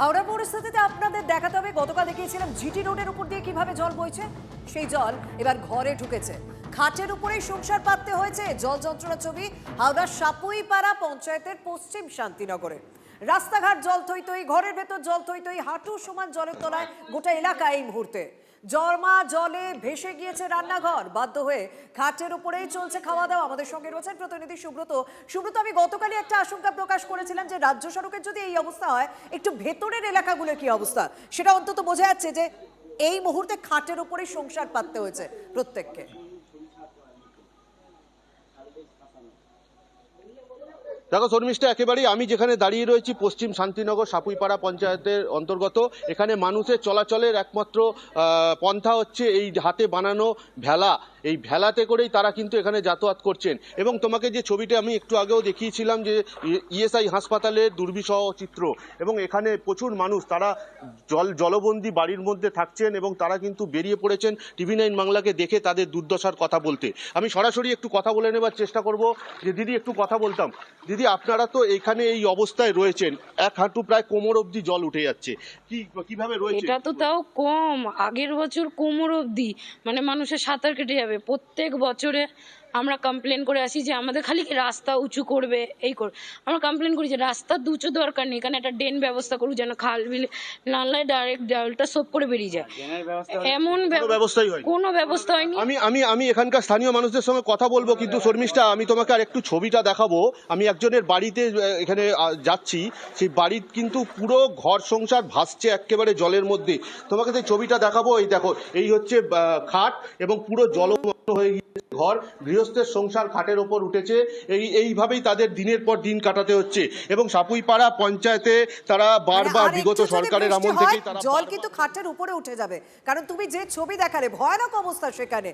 হাওড়া পরিস্থিতিতে আপনাদের দেখাতে হবে। গতকাল দেখিয়েছিলাম জিটি রোডের উপর দিয়ে কিভাবে জল বইছে। সেই জল এবার ঘরে ঢুকেছে, খাটের উপরেই সংসার পাততে হয়েছে। জল যন্ত্রণা ছবি হাওড়ার সাপুইপাড়া পঞ্চায়েতের পশ্চিম শান্তিনগরে। রাস্তাঘাট জল থই থই, ঘরের ভেতর জল থই থই, হাঁটু সমান জলের তলায় গোটা এলাকা এই মুহূর্তে। জমা জলে ভেসে গিয়েছে রান্নাঘর, বাধ্য হয়ে খাটের উপরেই চলছে খাওয়া দাওয়া। আমাদের সঙ্গে রয়েছেন প্রতিনিধি সুব্রত। সুব্রত, আমি গতকালই একটা আশঙ্কা প্রকাশ করেছিলাম যে রাজ্য সড়কের যদি এই অবস্থা হয়, একটু ভেতরের এলাকাগুলোর কি অবস্থা সেটা অন্তত বোঝা যাচ্ছে যে এই মুহূর্তে খাটের উপরেই সংসার পাততে হয়েছে প্রত্যেককে। দেখো শর্মিষ্ঠা, একেবারেই আমি যেখানে দাঁড়িয়ে রয়েছি পশ্চিম শান্তিনগর সাপুইপাড়া পঞ্চায়েতের অন্তর্গত। এখানে মানুষের চলাচলের একমাত্র পন্থা হচ্ছে এই হাতে বানানো ভেলা। এই ভেলাতে করেই তারা কিন্তু এখানে যাতায়াত করছেন। এবং তোমাকে যে ছবিটা আমি একটু আগেও দেখিয়েছিলাম যে ইএসআই হাসপাতালের দুর্বিষহ চিত্র, এবং এখানে প্রচুর মানুষ তারা জলবন্দী বাড়ির মধ্যে থাকছেন এবং তারা কিন্তু বেরিয়ে পড়েছেন TV9 বাংলাকে দেখে তাদের দুর্দশার কথা বলতে। আমি সরাসরি একটু কথা বলে নেবার চেষ্টা করব। যে দিদি, একটু কথা বলতাম। দিদি, আপনারা তো এখানে এই অবস্থায় রয়েছেন, এক হাঁটু প্রায় কোমর অবধি জল উঠে যাচ্ছে, কিভাবে রয়েছে? এটা তো তাও কম, আগের বছর কোমর অবধি, মানে মানুষের সাঁতার কেটে যাবে। প্রত্যেক বছরে আমরা কমপ্লেন করে আসি যে আমাদের খালি রাস্তা উঁচু করবে, এই করে আমরা কমপ্লেন করি যে রাস্তা উঁচু দরকার নেই, এখানে একটা ড্রেন ব্যবস্থা করুক যেন খাল বিল নালায় ডাইরেক্ট জলটা সোপ করে বেরিয়ে যায়। এমন ব্যবস্থাই হয় কোনো ব্যবস্থা হয়নি। আমি এখানকার স্থানীয় মানুষদের সঙ্গে কথা বলবো, কিন্তু শর্মিষ্ঠা আমি তোমাকে আর একটু ছবিটা দেখাবো। আমি একজনের বাড়িতে এখানে যাচ্ছি, সেই বাড়ির কিন্তু পুরো ঘর সংসার ভাসছে একেবারে জলের মধ্যে। তোমাকে সেই ছবিটা দেখাবো। এই দেখো, এই হচ্ছে খাট এবং পুরো জলমগ্ন হয়ে গিয়েছে ঘর। গৃহস্থের সংসার খাটের ওপর উঠেছে। এইভাবেই তাদের দিনের পর দিন কাটাতে হচ্ছে। এবং সাপুইপাড়া পঞ্চায়েতে তারা বারবার বিগত সরকারের আমল থেকেই তারা জল কিন্তু খাটের উপরে উঠে যাবে, কারণ তুমি যে ছবি দেখালে ভয়ানক অবস্থা সেখানে।